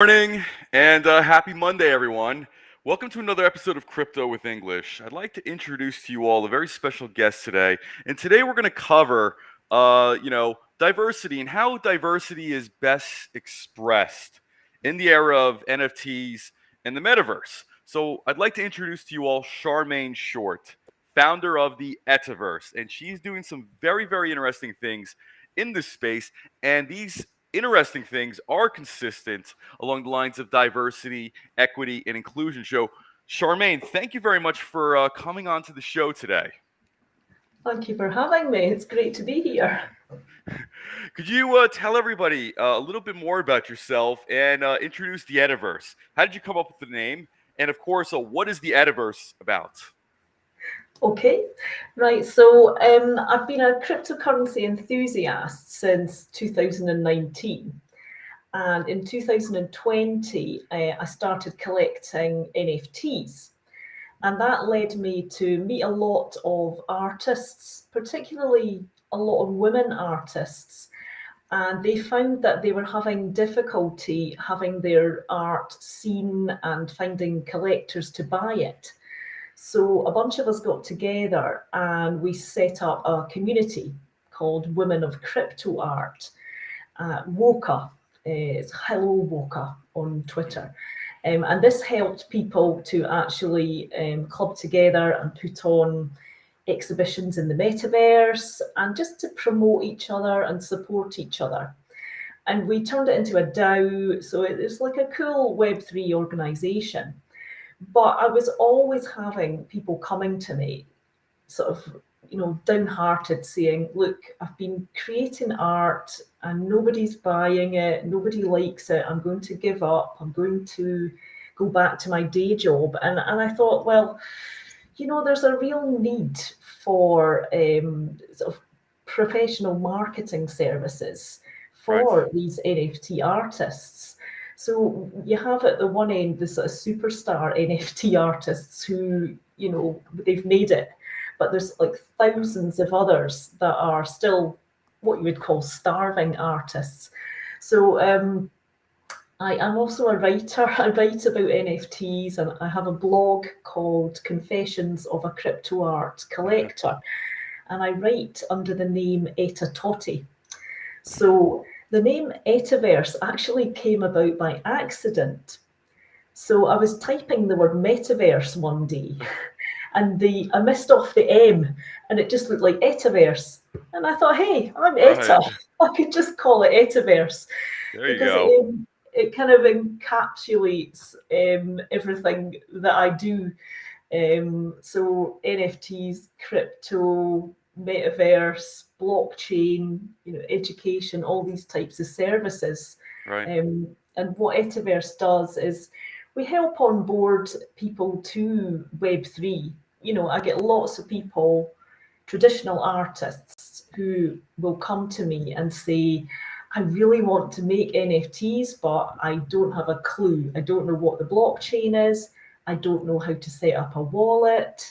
Morning and happy Monday, everyone. Welcome to another episode of Crypto with English. I'd like to introduce to you all a very special guest today. And today we're going to cover, diversity and how diversity is best expressed in the era of NFTs and the metaverse. So I'd like to introduce to you all Charmaine Short, founder of the Ettaverse. And she's doing some very, very interesting things in this space. And these interesting things are consistent along the lines of diversity, equity, and inclusion. So, Charmaine, thank you very much for coming on to the show today. Thank you for having me. It's great to be here. Could you tell everybody a little bit more about yourself and introduce the Ettaverse? How did you come up with the name? And of course, what is the Ettaverse about? Okay, right. So I've been a cryptocurrency enthusiast since 2019. And in 2020, I started collecting NFTs. And that led me to meet a lot of artists, particularly a lot of women artists. And they found that they were having difficulty having their art seen and finding collectors to buy it. So a bunch of us got together and we set up a community called Women of Crypto Art, WOCA. It's Hello WOCA on Twitter. And this helped people to actually club together and put on exhibitions in the metaverse and just to promote each other and support each other. And we turned it into a DAO, so it's like a cool Web3 organization. But I was always having people coming to me, sort of, downhearted, saying, "Look, I've been creating art and nobody's buying it, nobody likes it. I'm going to give up. I'm going to go back to my day job." And I thought, well, there's a real need for sort of professional marketing services Right. for these NFT artists. So you have at the one end the sort of superstar NFT artists who, they've made it, but there's like thousands of others that are still what you would call starving artists. So I am also a writer. I write about NFTs and I have a blog called Confessions of a Crypto Art Mhm. Collector. And I write under the name Etta Totti. So the name Ettaverse actually came about by accident. So I was typing the word metaverse one day and I missed off the M and it just looked like Ettaverse. And I thought, hey, I'm Etta. Right. I could just call it Ettaverse There you because go. it kind of encapsulates everything that I do. So NFTs, crypto, metaverse, blockchain, education, all these types of services. Right. And what Ettaverse does is we help on board people to Web3. I get lots of people, traditional artists, who will come to me and say, I really want to make NFTs, but I don't have a clue. I don't know what the blockchain is. I don't know how to set up a wallet.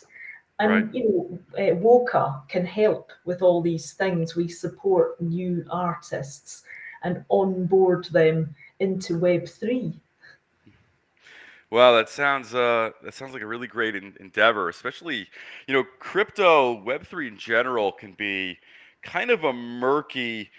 Right. And, WOCA can help with all these things. We support new artists and onboard them into Web3. Wow, that sounds like a really great endeavor, especially, crypto Web3 in general can be kind of a murky,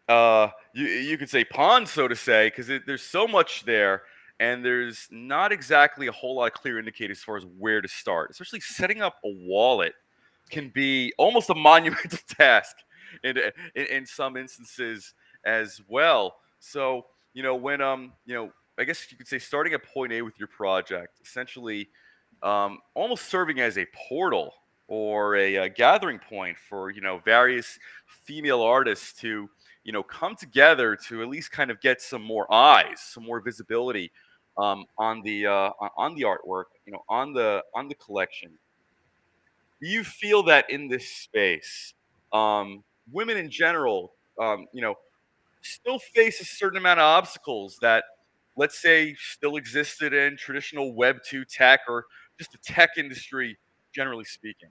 you could say pond, so to say, because there's so much there, and there's not exactly a whole lot of clear indicators as far as where to start. Especially setting up a wallet can be almost a monumental task in some instances as well. So, when I guess you could say starting at point A with your project, essentially almost serving as a portal or a gathering point for various female artists to come together to at least kind of get some more eyes, some more visibility on the artwork, on the collection. Do you feel that in this space, women in general, still face a certain amount of obstacles that, let's say, still existed in traditional Web 2 tech or just the tech industry, generally speaking?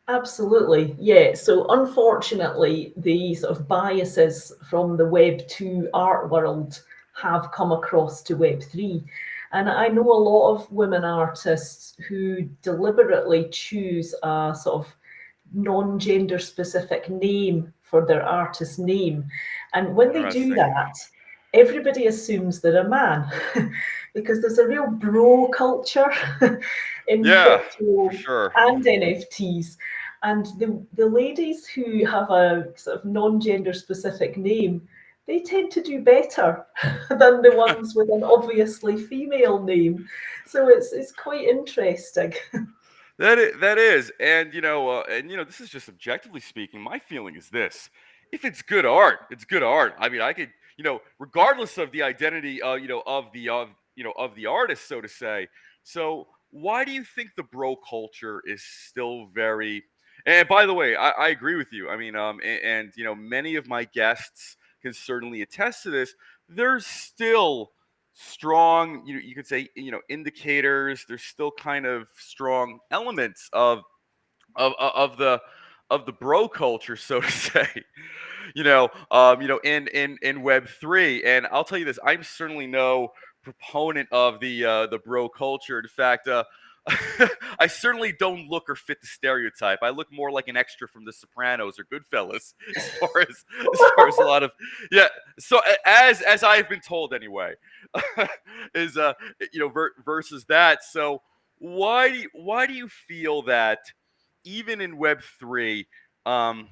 Absolutely, yeah. So unfortunately, the sort of biases from the Web 2 art world have come across to Web3. And I know a lot of women artists who deliberately choose a sort of non-gender specific name for their artist name. And when they do Interesting. that, everybody assumes they're a man because there's a real bro culture in Yeah, for crypto sure. and NFTs. And the ladies who have a sort of non-gender specific name, they tend to do better than the ones with an obviously female name. So it's quite interesting. That is, and this is just objectively speaking. My feeling is this: if it's good art, it's good art. I mean, I could, regardless of the identity, of the artist, so to say. So, why do you think the bro culture is still very? And by the way, I agree with you. I mean, many of my guests can certainly attest to this. There's still strong, you could say, indicators. There's still kind of strong elements of the bro culture, so to say. In Web3. And I'll tell you this: I'm certainly no proponent of the bro culture. In fact, I certainly don't look or fit the stereotype. I look more like an extra from The Sopranos or Goodfellas, as far as a lot of, yeah. So as I've been told anyway, is versus that. So why do you feel that even in Web3, um,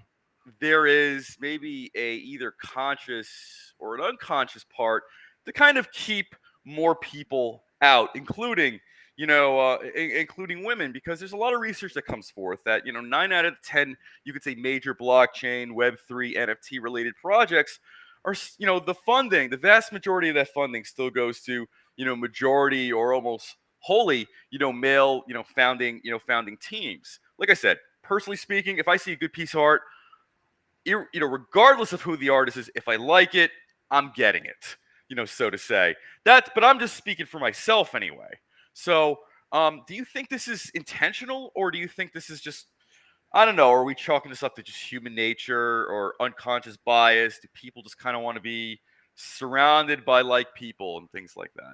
there is maybe a either conscious or an unconscious part to kind of keep more people out, including women, because there's a lot of research that comes forth that 9 out of 10, you could say, major blockchain, Web3, NFT related projects are, the vast majority of that funding still goes to, majority or almost wholly, male, founding teams. Like I said, personally speaking, if I see a good piece of art, regardless of who the artist is, if I like it, I'm getting it, so to say. But I'm just speaking for myself anyway. So, do you think this is intentional, or do you think this is just, I don't know, are we chalking this up to just human nature or unconscious bias? Do people just kind of want to be surrounded by like people and things like that?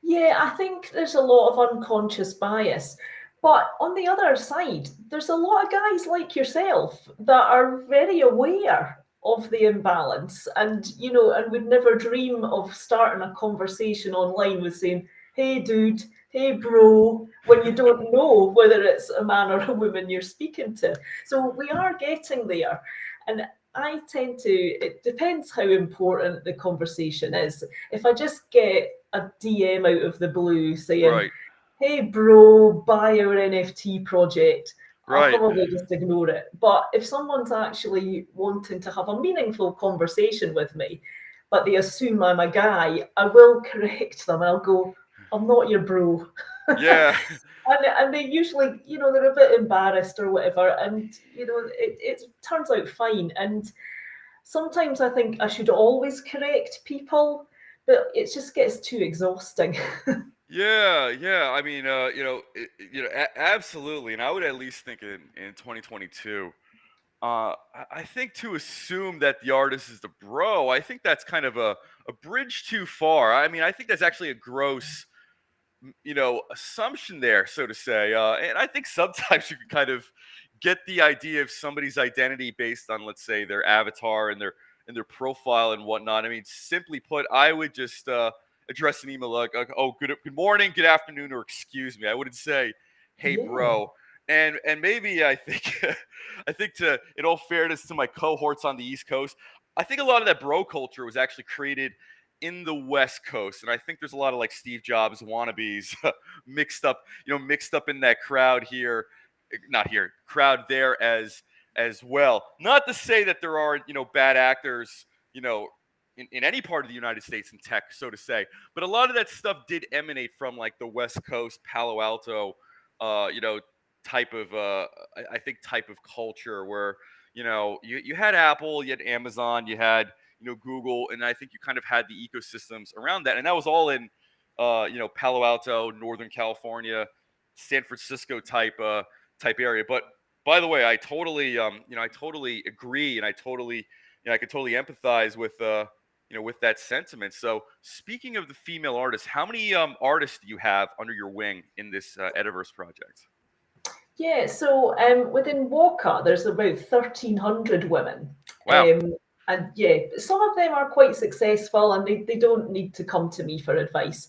Yeah, I think there's a lot of unconscious bias. But on the other side, there's a lot of guys like yourself that are very aware of the imbalance and would never dream of starting a conversation online with saying, hey, dude, hey, bro, when you don't know whether it's a man or a woman you're speaking to. So we are getting there. And I tend to, it depends how important the conversation is. If I just get a DM out of the blue saying, Right, hey, bro, buy our NFT project, I'll right. probably just ignore it. But if someone's actually wanting to have a meaningful conversation with me, but they assume I'm a guy, I will correct them. I'll go, I'm not your bro. Yeah, And they usually, they're a bit embarrassed or whatever. And, it turns out fine. And sometimes I think I should always correct people, but it just gets too exhausting. yeah, yeah. I mean, absolutely. And I would at least think in 2022. I think to assume that the artist is the bro, I think that's kind of a bridge too far. I mean, I think that's actually a gross, assumption there, so to say. And I think sometimes you can kind of get the idea of somebody's identity based on, let's say, their avatar and their profile and whatnot. I mean, simply put, I would just address an email like, "Oh, good morning, good afternoon," or "Excuse me." I wouldn't say, "Hey, Yeah. bro." And maybe I think I think, to in all fairness to my cohorts on the East Coast, I think a lot of that bro culture was actually created in the West Coast, and I think there's a lot of like Steve Jobs wannabes mixed up in that crowd here, not here, crowd there as well. Not to say that there are bad actors, in any part of the United States in tech, so to say, but a lot of that stuff did emanate from like the West Coast, Palo Alto, type of I think type of culture where you had Apple, you had Amazon, you had Google, and I think you kind of had the ecosystems around that, and that was all in Palo Alto, Northern California, San Francisco type area. But by the way, I totally agree, and I could totally empathize with with that sentiment. So speaking of the female artists, how many artists do you have under your wing in this Ettaverse project? Yeah, so within Walker, there's about 1,300 women. Wow. And yeah, some of them are quite successful and they don't need to come to me for advice.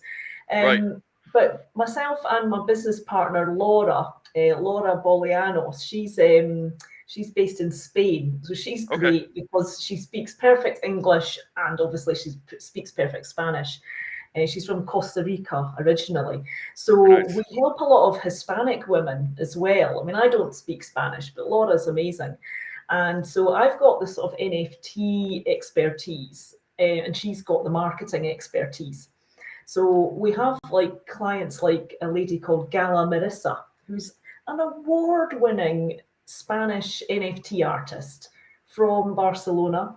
Right. But myself and my business partner, Laura Bolianos, she's based in Spain. So she's Okay. great because she speaks perfect English and obviously she speaks perfect Spanish. She's from Costa Rica originally. So Nice. we help a lot of Hispanic women as well. I mean, I don't speak Spanish, but Laura's amazing. And so I've got the sort of NFT expertise, and she's got the marketing expertise. So we have like clients like a lady called Gala Marissa, who's an award-winning Spanish NFT artist from Barcelona.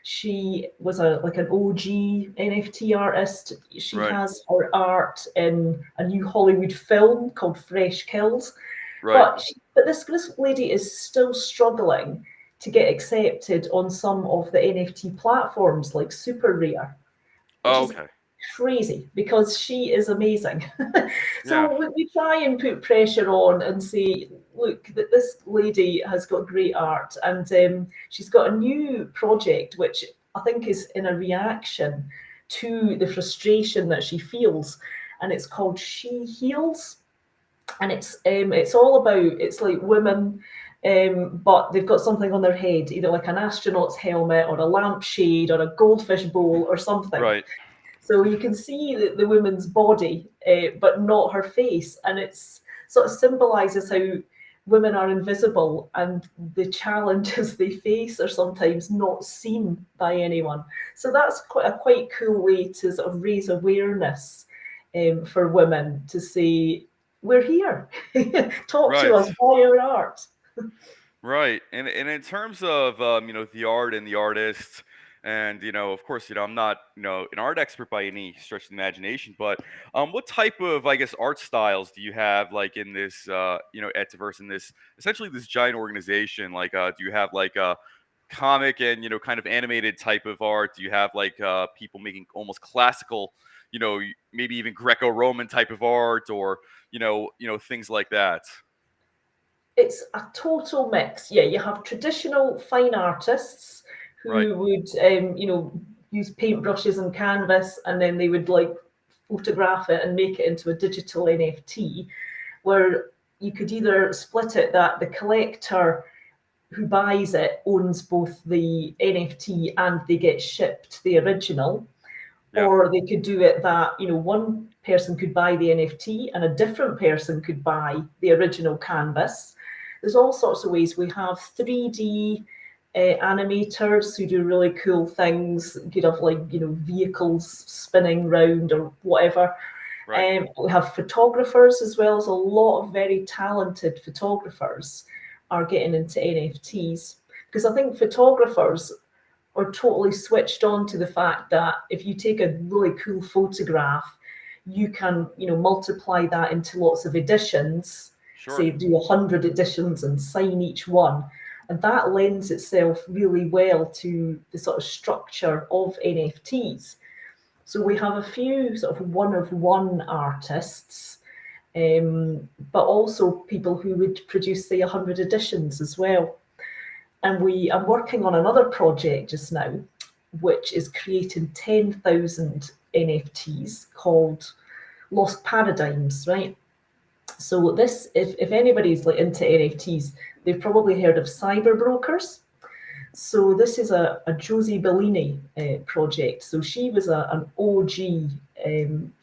She was like an OG NFT artist. She Right. has her art in a new Hollywood film called Fresh Kills. Right. But this lady is still struggling to get accepted on some of the NFT platforms like Super Rare, which Oh, is okay. crazy because she is amazing. Yeah. So we try and put pressure on and say, look, that this lady has got great art and she's got a new project which I think is in a reaction to the frustration that she feels, and it's called She Heals, and it's all about, it's like women. But they've got something on their head, either like an astronaut's helmet or a lampshade or a goldfish bowl or something, Right. so you can see the woman's body, but not her face. And it's sort of symbolizes how women are invisible and the challenges they face are sometimes not seen by anyone. So that's quite cool way to sort of raise awareness for women to say, we're here. Talk to Right. us, buy our art. Right. And in terms of the art and the artists, and of course, I'm not an art expert by any stretch of the imagination, but what type of, I guess, art styles do you have like in this Etiverse, in this essentially this giant organization? Like, do you have like a comic and kind of animated type of art? Do you have like people making almost classical, maybe even Greco-Roman type of art, or things like that? It's a total mix. Yeah, you have traditional fine artists Right. who would, use paintbrushes and canvas, and then they would like photograph it and make it into a digital NFT, where you could either split it that the collector who buys it owns both the NFT and they get shipped the original, Yeah. or they could do it that one person could buy the NFT and a different person could buy the original canvas. There's all sorts of ways. We have 3D animators who do really cool things. You could have like vehicles spinning round or whatever. Right. We have photographers as well as a lot of very talented photographers are getting into NFTs, because I think photographers are totally switched on to the fact that if you take a really cool photograph, you can, multiply that into lots of editions, Sure. say do 100 editions and sign each one. And that lends itself really well to the sort of structure of NFTs. So we have a few sort of one artists, but also people who would produce, say, 100 editions as well. And I'm working on another project just now, which is creating 10,000 NFTs called Lost Paradigms, right? So this, if anybody's like into NFTs, they've probably heard of cyber brokers. So this is a Josie Bellini project. So she was an OG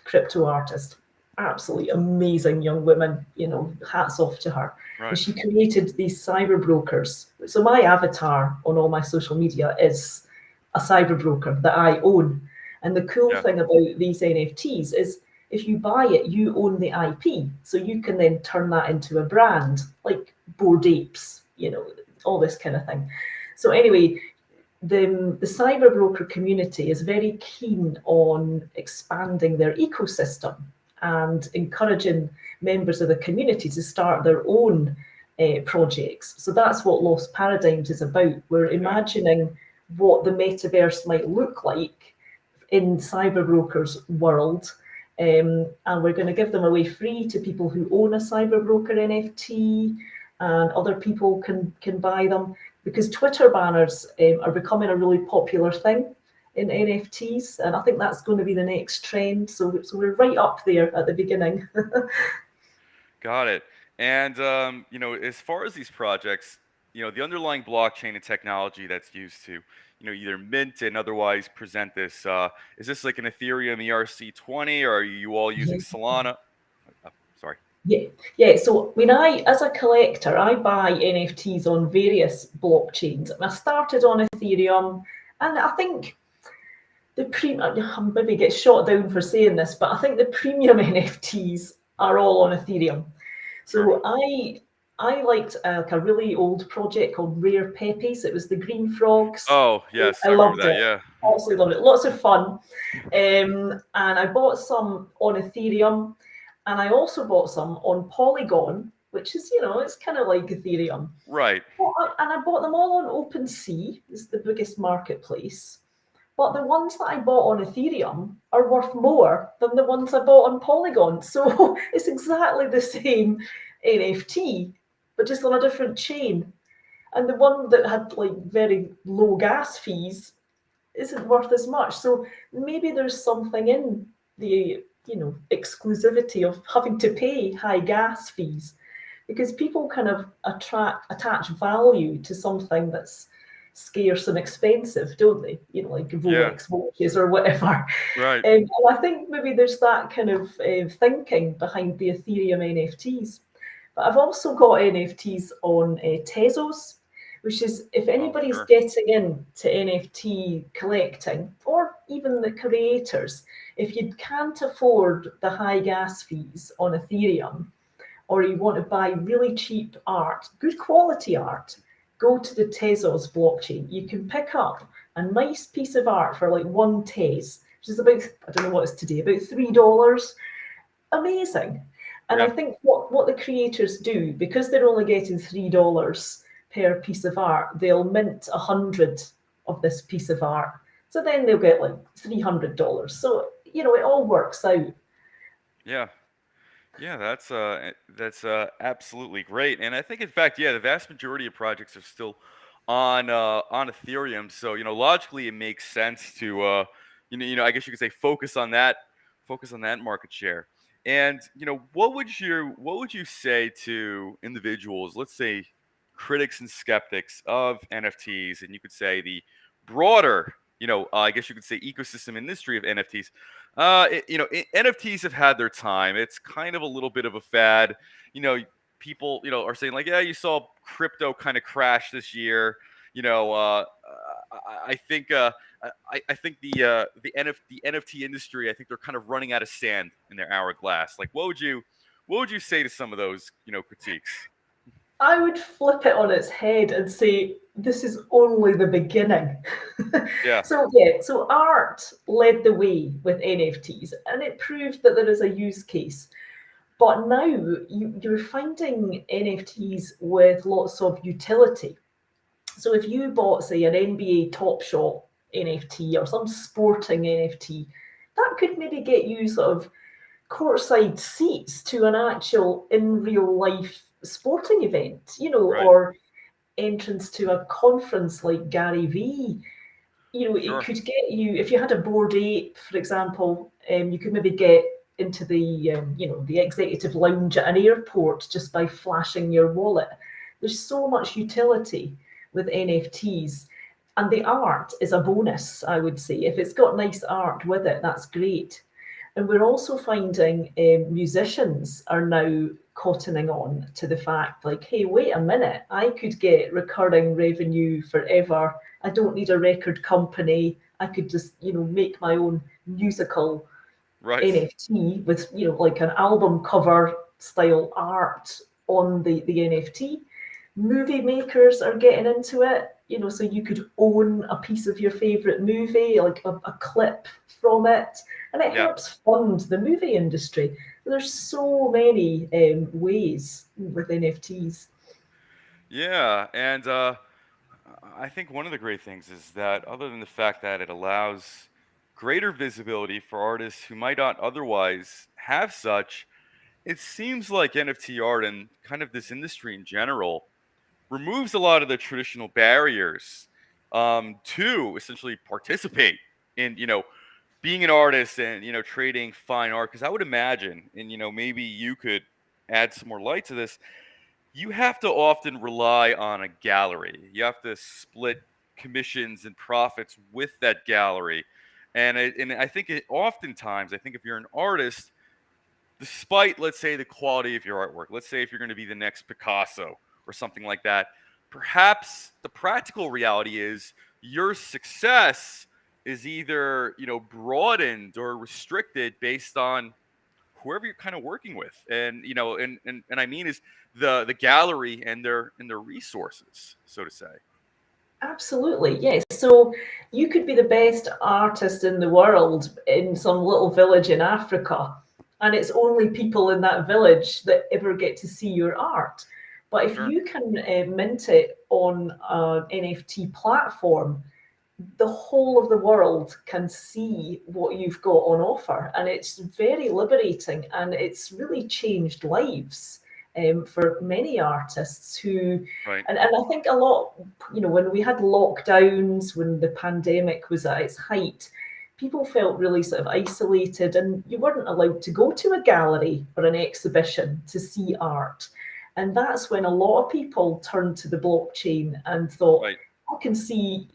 crypto artist, absolutely amazing young woman. Hats off to her. And Right. she created these cyber brokers. So my avatar on all my social media is a cyber broker that I own. And the cool Yeah. thing about these NFTs is if you buy it, you own the IP. So you can then turn that into a brand, like Bored Apes, all this kind of thing. So anyway, the cyber broker community is very keen on expanding their ecosystem and encouraging members of the community to start their own projects. So that's what Lost Paradigms is about. We're Yeah. imagining what the metaverse might look like, in cyberbrokers world. And we're going to give them away free to people who own a cyberbroker NFT, and other people can buy them, because Twitter banners are becoming a really popular thing in NFTs, and I think that's going to be the next trend. So we're right up there at the beginning. Got it. And as far as these projects, the underlying blockchain and technology that's used to, either mint and otherwise present this, is this like an Ethereum ERC20, or are you all using Solana? Sorry. Yeah, yeah. So when as a collector, I buy NFTs on various blockchains. I started on Ethereum, and I think I maybe get shot down for saying this, but I think the premium NFTs are all on Ethereum. Sure. So I liked like a really old project called Rare Peppies. It was the green frogs. Oh, yes, I I remember loved that. it. Yeah. Absolutely loved it. Lots of fun. And I bought some on Ethereum, and I also bought some on Polygon, which is, it's kind of like Ethereum. Right. And I bought them all on OpenSea, it's the biggest marketplace. But the ones that I bought on Ethereum are worth more than the ones I bought on Polygon. So it's exactly the same NFT, but just on a different chain. And the one that had like very low gas fees isn't worth as much. So maybe there's something in the exclusivity of having to pay high gas fees, because people kind of attach value to something that's scarce and expensive, don't they? Like Yeah. Rolex watches or whatever. Right. And I think maybe there's that kind of thinking behind the Ethereum NFTs. But I've also got NFTs on Tezos, which is, if Oh, anybody's sure. getting into NFT collecting, or even the creators, if you can't afford the high gas fees on Ethereum, or you want to buy really cheap art, good quality art, go to the Tezos blockchain. You can pick up a nice piece of art for like one Tez, which is about, I don't know what it's today, about $3. Amazing. And I Yeah. think what the creators do, because they're only getting $3 per piece of art, they'll mint 100 of this piece of art. So then they'll get like $300. So, it all works out. Yeah. Yeah, that's absolutely great, and I think in fact, yeah, the vast majority of projects are still on Ethereum. So logically, it makes sense to I guess you could say focus on that market share. And what would you say to individuals, let's say critics and skeptics of NFTs, and you could say the broader, I guess you could say ecosystem industry of NFTs. NFTs have had their time. It's kind of a little bit of a fad. You know, people, are saying like, yeah, you saw crypto kind of crash this year. You know, I think I think the NFT industry. I think they're kind of running out of sand in their hourglass. Like, what would you say to some of those critiques? I would flip it on its head and say, this is only the beginning. Yeah, So art led the way with NFTs, and it proved that there is a use case. But now you're finding NFTs with lots of utility. So if you bought, say, an NBA Top Shot NFT or some sporting NFT, that could maybe get you sort of courtside seats to an actual in real life sporting event, right, or entrance to a conference like Gary V. It sure, could get you, if you had a Bored Ape, for example, you could maybe get into the executive lounge at an airport just by flashing your wallet. There's so much utility with NFTs. And the art is a bonus, I would say. If it's got nice art with it, that's great. And we're also finding musicians are now cottoning on to the fact, like, hey, wait a minute, I could get recurring revenue forever. I don't need a record company. I could just, make my own musical right, NFT with, like an album cover style art on the NFT. Movie makers are getting into it, so you could own a piece of your favorite movie, like a clip from it, and it yeah. helps fund the movie industry. There's so many ways with NFTs. Yeah, and I think one of the great things is that other than the fact that it allows greater visibility for artists who might not otherwise have such, it seems like NFT art and kind of this industry in general removes a lot of the traditional barriers to essentially participate in, being an artist and, trading fine art. Because I would imagine, and, maybe you could add some more light to this, you have to often rely on a gallery. You have to split commissions and profits with that gallery. And I think oftentimes, I think if you're an artist, despite, let's say, the quality of your artwork, let's say if you're going to be the next Picasso or something like that, perhaps the practical reality is your success is either, broadened or restricted based on whoever you're kind of working with. And, and I mean is the gallery and their resources, so to say. Absolutely, yes. So you could be the best artist in the world in some little village in Africa, and it's only people in that village that ever get to see your art. But if Sure. you can mint it on an NFT platform, the whole of the world can see what you've got on offer, and it's very liberating, and it's really changed lives for many artists who, Right. and I think a lot, when we had lockdowns, when the pandemic was at its height, people felt really sort of isolated, and you weren't allowed to go to a gallery or an exhibition to see art. And that's when a lot of people turned to the blockchain and thought, Right. I can see,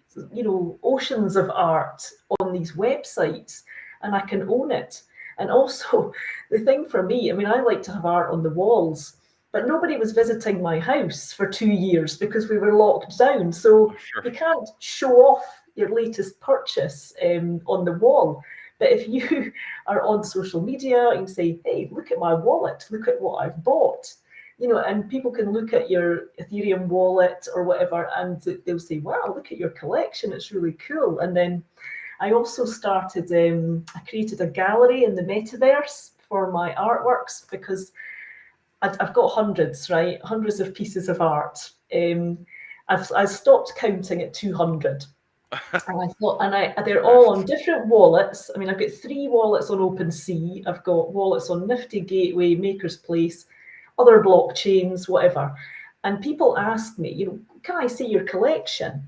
oceans of art on these websites, and I can own it. And also, the thing for me, I mean, I like to have art on the walls, but nobody was visiting my house for 2 years because we were locked down. So Oh, sure. you can't show off your latest purchase on the wall. But if you are on social media and say, hey, look at my wallet, look at what I've bought, and people can look at your Ethereum wallet or whatever, and they'll say, wow, look at your collection, it's really cool. And then I also started, I created a gallery in the Metaverse for my artworks, because I've got hundreds, right? Hundreds of pieces of art. I stopped counting at 200. And I thought, they're all on Yes. different wallets. I mean, I've got 3 wallets on OpenSea. I've got wallets on Nifty Gateway, Maker's Place, other blockchains, whatever. And people ask me, can I see your collection?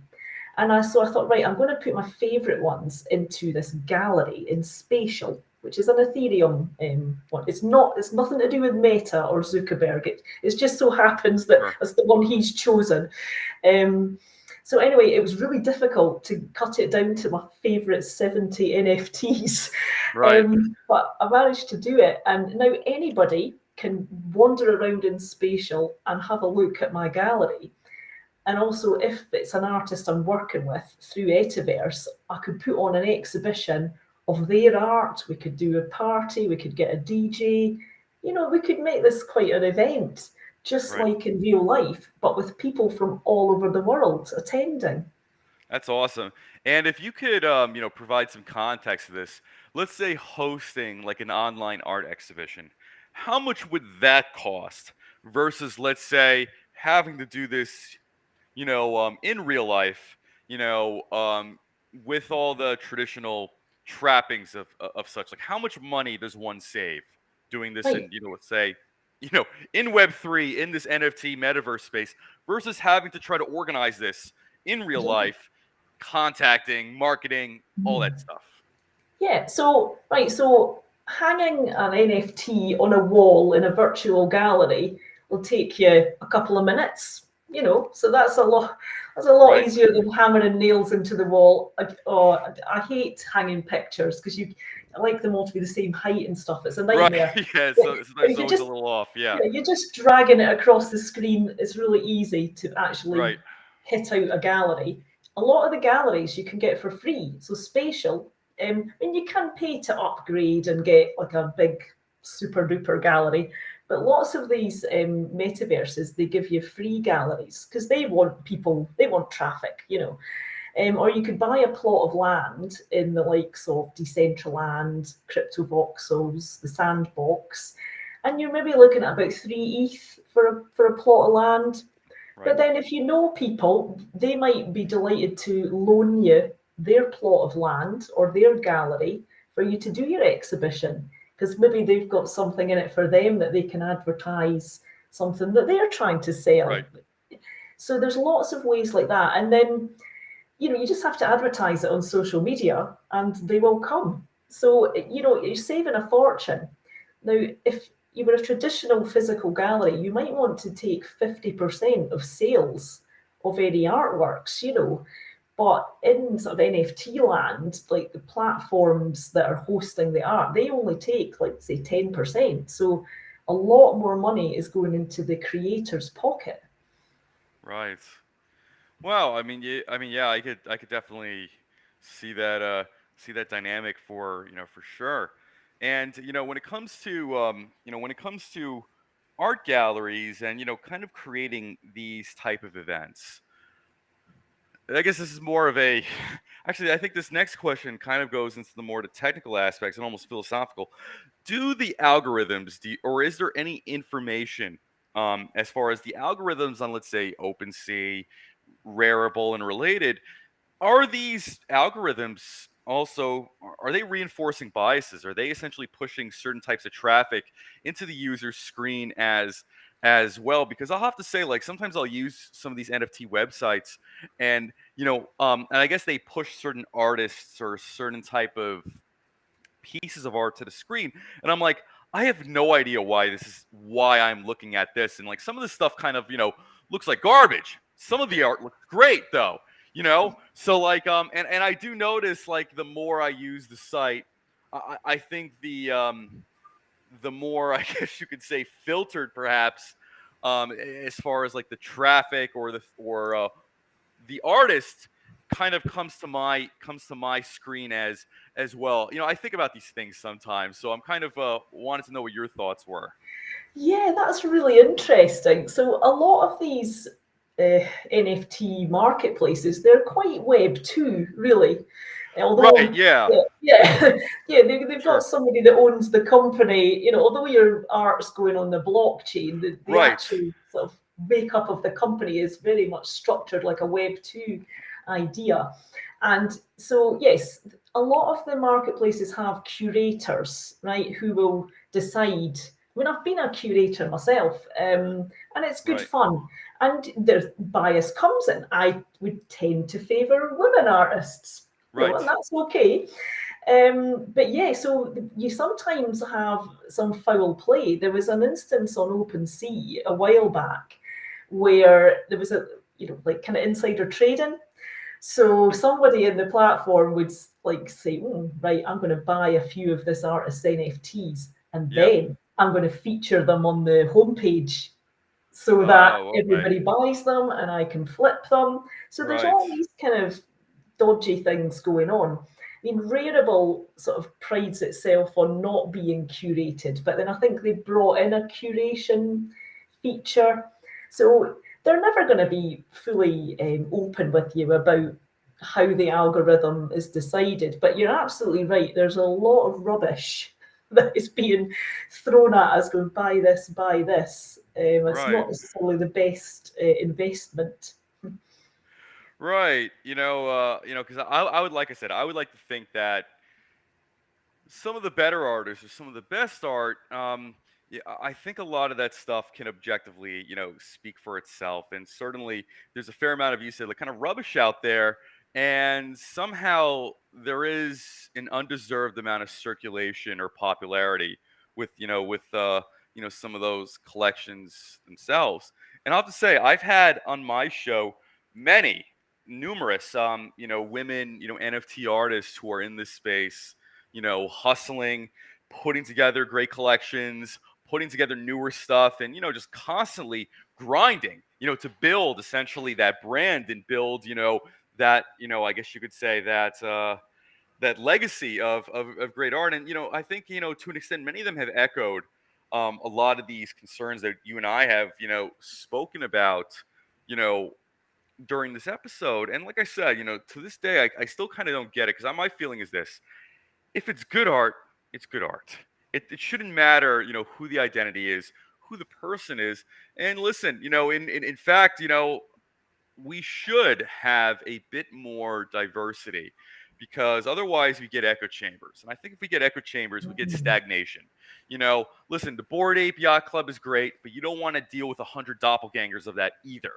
So I thought, right, I'm going to put my favorite ones into this gallery in Spatial, which is an Ethereum one. It's nothing to do with Meta or Zuckerberg. It just so happens that Sure. that's the one he's chosen. So anyway, it was really difficult to cut it down to my favorite 70 NFTs. Right. But I managed to do it. And now anybody can wander around in Spatial and have a look at my gallery. And also, if it's an artist I'm working with through Ettaverse, I could put on an exhibition of their art. We could do a party, we could get a DJ. We could make this quite an event, just Right. like in real life, but with people from all over the world attending. That's awesome. And if you could, provide some context to this, let's say hosting like an online art exhibition, how much would that cost versus, let's say, having to do this, in real life, with all the traditional trappings of such? Like, how much money does one save doing this Right. in, let's say, in Web3, in this NFT metaverse space, versus having to try to organize this in real Yeah. life, contacting, marketing, all that stuff. Yeah, so right, so hanging an NFT on a wall in a virtual gallery will take you a couple of minutes, so that's a lot Right. easier than hammering nails into the wall. I hate hanging pictures because I like them all to be the same height and stuff. It's a Right. nightmare. Yeah. Yeah, So but sometimes it's always a little off. Yeah. you're just dragging it across the screen. It's really easy to actually Right. hit out a gallery. A lot of the galleries you can get for free. So Spatial, and you can pay to upgrade and get like a big super duper gallery. But lots of these metaverses, they give you free galleries because they want people, they want traffic, or you could buy a plot of land in the likes of Decentraland, Crypto Voxels, the Sandbox, and you're maybe looking at about 3 ETH for a plot of land. Right. But then if you know people, they might be delighted to loan you their plot of land or their gallery for you to do your exhibition, because maybe they've got something in it for them that they can advertise something that they're trying to sell. Right. So there's lots of ways like that. And then, you just have to advertise it on social media and they will come. So, you're saving a fortune. Now, if you were a traditional physical gallery, you might want to take 50% of sales of any artworks. But in sort of NFT land, like the platforms that are hosting the art, they only take, like, say, 10%. So a lot more money is going into the creator's pocket. Right. Well, yeah, I could definitely see that dynamic for, for sure. And when it comes to when it comes to art galleries and kind of creating these type of events, I guess this is more of a actually, I think this next question kind of goes into the technical aspects and almost philosophical. Do the algorithms, or is there any information as far as the algorithms on, let's say, OpenSea, Rarible, and related? Are these algorithms also, are they reinforcing biases? Are they essentially pushing certain types of traffic into the user's screen as well? Because I'll have to say, like, sometimes I'll use some of these NFT websites, and and I guess they push certain artists or certain type of pieces of art to the screen, and I'm like, I have no idea why I'm looking at this. And like, some of this stuff kind of looks like garbage. Some of the art looks great though. So like, and I do notice, like, the more I use the site, I think the more, I guess you could say, filtered perhaps, as far as like the traffic or the artist kind of comes to my screen as well. I think about these things sometimes, so I'm kind of wanted to know what your thoughts were. Yeah, that's really interesting. So a lot of these NFT marketplaces, they're quite Web 2, really. Right, Although, yeah, yeah, yeah, yeah, they've got sure. somebody that owns the company. Although your art's going on the blockchain, the Right, actual sort of makeup of the company is very much structured like a Web 2 idea. And so, yes, a lot of the marketplaces have curators, right, who will decide. I mean, I've been a curator myself, and it's good right, fun. And there's bias comes in. I would tend to favour women artists, right. and that's okay. But yeah, so you sometimes have some foul play. There was an instance on OpenSea a while back where there was like kind of insider trading. So somebody in the platform would like say, right, I'm going to buy a few of this artist's NFTs and Yep. then I'm going to feature them on the homepage so that Oh, okay. everybody buys them and I can flip them. So there's Right, all these kind of dodgy things going on. I mean, Rarible sort of prides itself on not being curated, but then I think they brought in a curation feature. So they're never going to be fully open with you about how the algorithm is decided. But you're absolutely right. There's a lot of rubbish that is being thrown at us going, buy this, buy this. It's right, not necessarily the best investment. right. Because I would, like I said, I would like to think that some of the better artists or some of the best art, yeah, I think a lot of that stuff can objectively, speak for itself. And certainly there's a fair amount of, you said, like, kind of rubbish out there. And somehow there is an undeserved amount of circulation or popularity with some of those collections themselves. And I'll have to say, I've had on my show many, numerous, women, NFT artists who are in this space, hustling, putting together great collections, putting together newer stuff, and just constantly grinding, to build essentially that brand and build, that, I guess you could say that legacy of great art. And I think, to an extent, many of them have echoed a lot of these concerns that you and I have, spoken about, you know, during this episode. And like I said, to this day, I still kind of don't get it, because my feeling is this: if it's good art, it's good art. It shouldn't matter, who the identity is, who the person is. And listen, in fact, we should have a bit more diversity, because otherwise we get echo chambers. And I think if we get echo chambers, we get Mm. stagnation. Listen, the Bored Ape Yacht Club is great, but you don't want to deal with 100 doppelgangers of that either,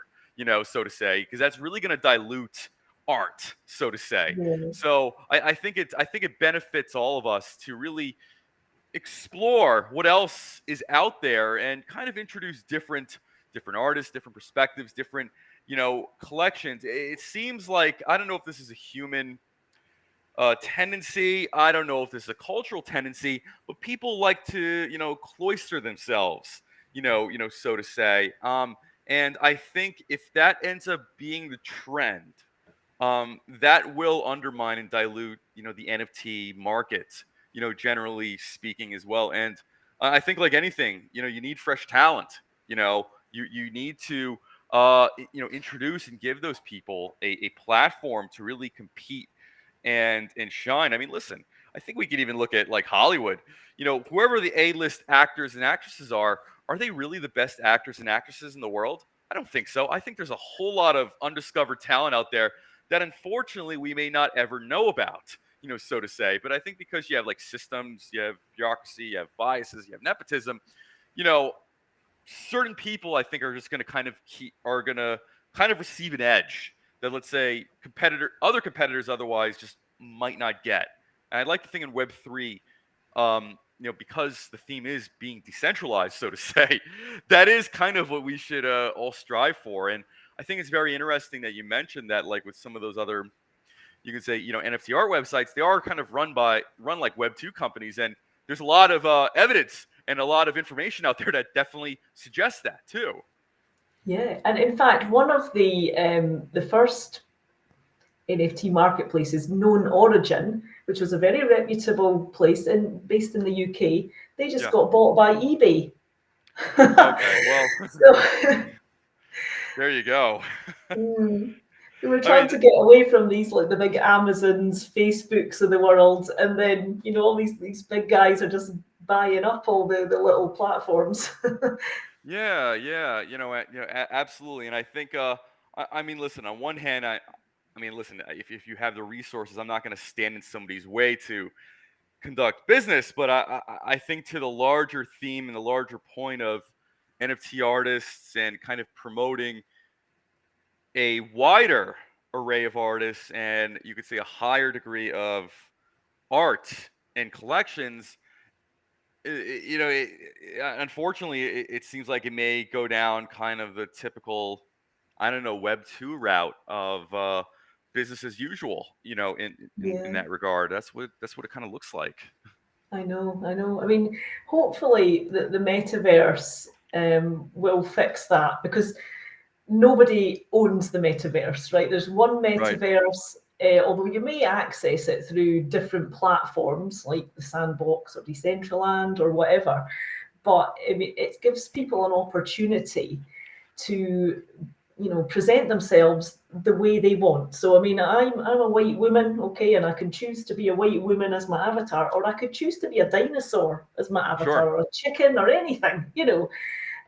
so to say, because that's really going to dilute art, so to say. Yeah. So I think it benefits all of us to really explore what else is out there and kind of introduce different artists, different perspectives, different collections. It seems like, I don't know if this is a human tendency, I don't know if this is a cultural tendency, but people like to cloister themselves, so to say. And I think if that ends up being the trend, that will undermine and dilute, the NFT market, generally speaking as well. And I think, like anything, you need fresh talent. You need to, introduce and give those people a platform to really compete and shine. I mean, listen, I think we could even look at like Hollywood. Whoever the A-list actors and actresses are they really the best actors and actresses in the world? I don't think so. I think there's a whole lot of undiscovered talent out there that unfortunately we may not ever know about, so to say. But I think because you have like systems, you have bureaucracy, you have biases, you have nepotism, you know, certain people I think are just going to kind of receive an edge that, let's say, other competitors otherwise just might not get. And I'd like to think in Web3, because the theme is being decentralized, so to say, that is kind of what we should all strive for. And I think it's very interesting that you mentioned that, like with some of those other, you can say, NFT art websites, they are kind of run like Web2 companies, and there's a lot of evidence and a lot of information out there that definitely suggests that too. Yeah, and in fact, one of the first NFT marketplaces, Known Origin, which was a very reputable place based in the UK, they just Yeah. got bought by eBay. Okay. Well, So there you go. we were I trying mean, to get away from these, like the big Amazons, Facebooks of the world, and then all these big guys are just buying up all the little platforms. yeah, yeah, absolutely. And I think, I mean, listen. On one hand, I mean, listen. If you have the resources, I'm not going to stand in somebody's way to conduct business. But I think to the larger theme and the larger point of NFT artists and kind of promoting a wider array of artists, and you could say a higher degree of art and collections, unfortunately, it seems like it may go down kind of the typical, I don't know, Web 2 route of business as usual. In Yeah. that regard, that's what it kind of looks like. I know, I know. I mean, hopefully the metaverse will fix that, because nobody owns the metaverse, right? There's one Right. metaverse, although you may access it through different platforms like the Sandbox or Decentraland or whatever. But I mean, it gives people an opportunity to present themselves the way they want. So I mean, I'm a white woman, okay, and I can choose to be a white woman as my avatar, or I could choose to be a dinosaur as my avatar, Sure. or a chicken, or anything.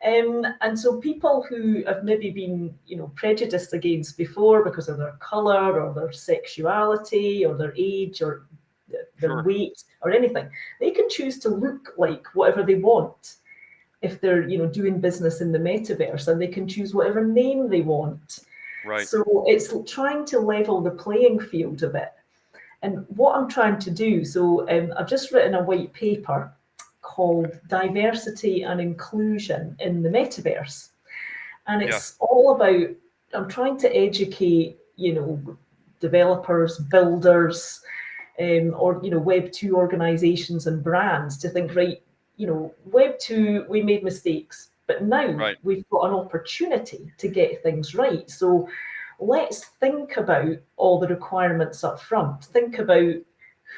And so people who have maybe been, prejudiced against before because of their color or their sexuality or their age or their Sure. weight or anything, they can choose to look like whatever they want if they're doing business in the metaverse, and they can choose whatever name they want. Right. So it's trying to level the playing field a bit. And what I'm trying to do, so I've just written a white paper called Diversity and Inclusion in the Metaverse. And Yeah. it's all about, I'm trying to educate, developers, builders, or Web2 organizations and brands to think, right, Web2, we made mistakes, but now Right. we've got an opportunity to get things right. So let's think about all the requirements up front. Think about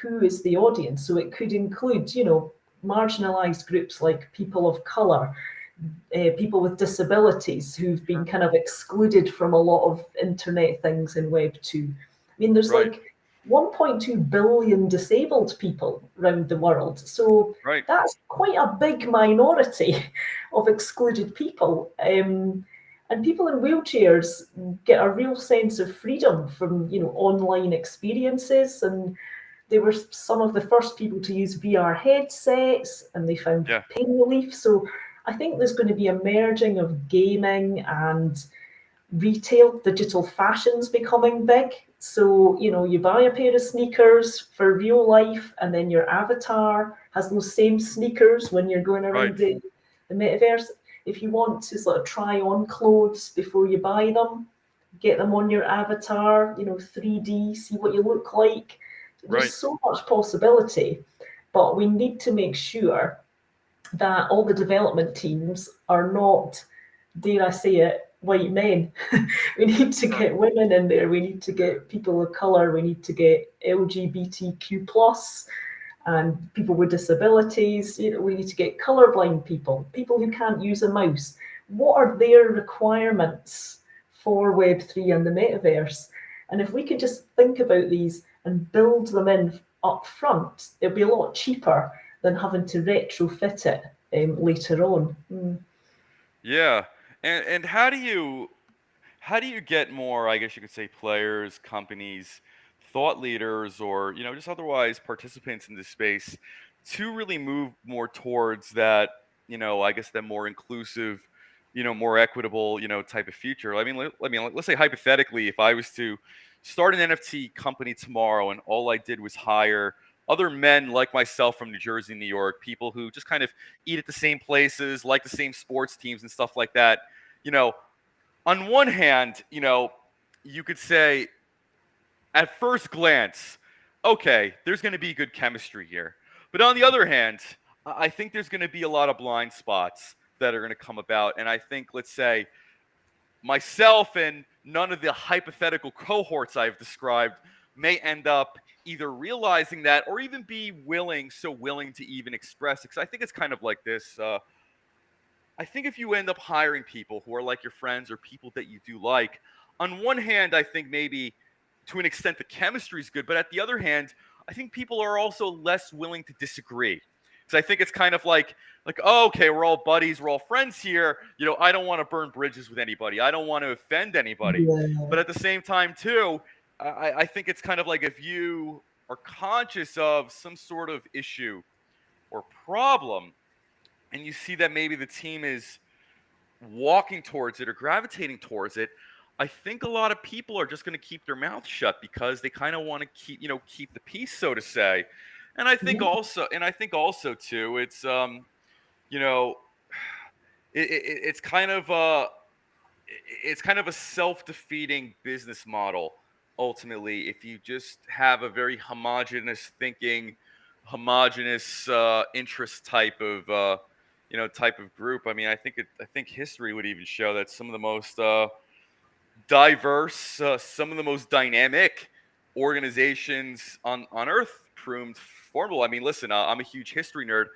who is the audience. So it could include, marginalized groups like people of color, people with disabilities who've been Sure. kind of excluded from a lot of internet things in Web 2. I mean, there's Right. like 1.2 billion disabled people around the world. So Right. that's quite a big minority of excluded people. And people in wheelchairs get a real sense of freedom from, online experiences. And they were some of the first people to use VR headsets, and they found Yeah. pain relief. So I think there's going to be a merging of gaming and retail. Digital fashion's becoming big. So, you buy a pair of sneakers for real life, and then your avatar has those same sneakers when you're going Right. around the metaverse. If you want to sort of try on clothes before you buy them, get them on your avatar, 3D, see what you look like. There's Right. so much possibility, but we need to make sure that all the development teams are not, dare I say it, white men. We need to Sure. get women in there. We need to get people of color. We need to get LGBTQ plus and people with disabilities. We need to get colorblind people, people who can't use a mouse. What are their requirements for Web3 and the metaverse? And if we could just think about these and build them in up front, it'll be a lot cheaper than having to retrofit it later on. Yeah. And how do you get more, I guess you could say, players, companies, thought leaders, or just otherwise participants in this space to really move more towards that, I guess that more inclusive, more equitable, type of future? Let's say hypothetically, if I was to start an NFT company tomorrow and all I did was hire other men like myself from New Jersey, New York, people who just kind of eat at the same places, like the same sports teams and stuff like that, you know, on one hand, you could say at first glance, okay, there's going to be good chemistry here. But on the other hand, I think there's going to be a lot of blind spots that are going to come about. And I think, let's say, myself and none of the hypothetical cohorts I've described may end up either realizing that or even be willing to even express it. Because I think it's kind of like this. I think if you end up hiring people who are like your friends or people that you do like, on one hand, I think maybe to an extent the chemistry is good, but at the other hand, I think people are also less willing to disagree. Because I think it's kind of like, oh, okay, we're all buddies, we're all friends here. I don't want to burn bridges with anybody. I don't want to offend anybody. Yeah, But at the same time, too, I think it's kind of like if you are conscious of some sort of issue or problem, and you see that maybe the team is walking towards it or gravitating towards it, I think a lot of people are just going to keep their mouth shut because they kind of want to keep the peace, so to say. And yeah, I think also too, you know, it's kind of a self-defeating business model ultimately if you just have a very homogenous thinking, homogenous interest type of group. I mean, I think history would even show that some of the most diverse, some of the most dynamic organizations on Earth proved formidable. I mean, listen, I'm a huge history nerd.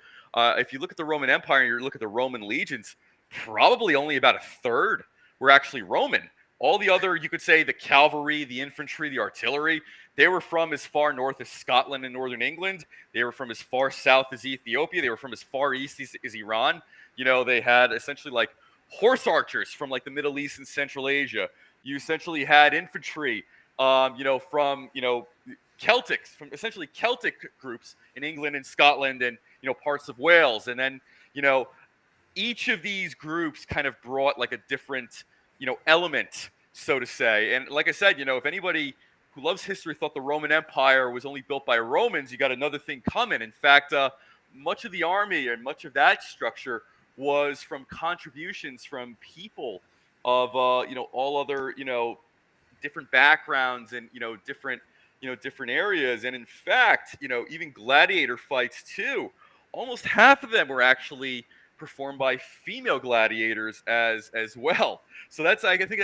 If you look at the Roman Empire and you look at the Roman legions, probably only about a third were actually Roman. All the other, you could say, the cavalry, the infantry, the artillery, they were from as far north as Scotland and northern England. They were from as far south as Ethiopia. They were from as far east as Iran. They had essentially like horse archers from like the Middle East and Central Asia. You essentially had infantry, from Celtics, from essentially Celtic groups in England and Scotland and parts of Wales, and then each of these groups kind of brought like a different element, so to say. And like I said, if anybody who loves history thought the Roman Empire was only built by Romans, you got another thing coming. In fact, much of the army and much of that structure was from contributions from people of all other different backgrounds and different areas. And in fact, even gladiator fights too, almost half of them were actually performed by female gladiators as well. So I think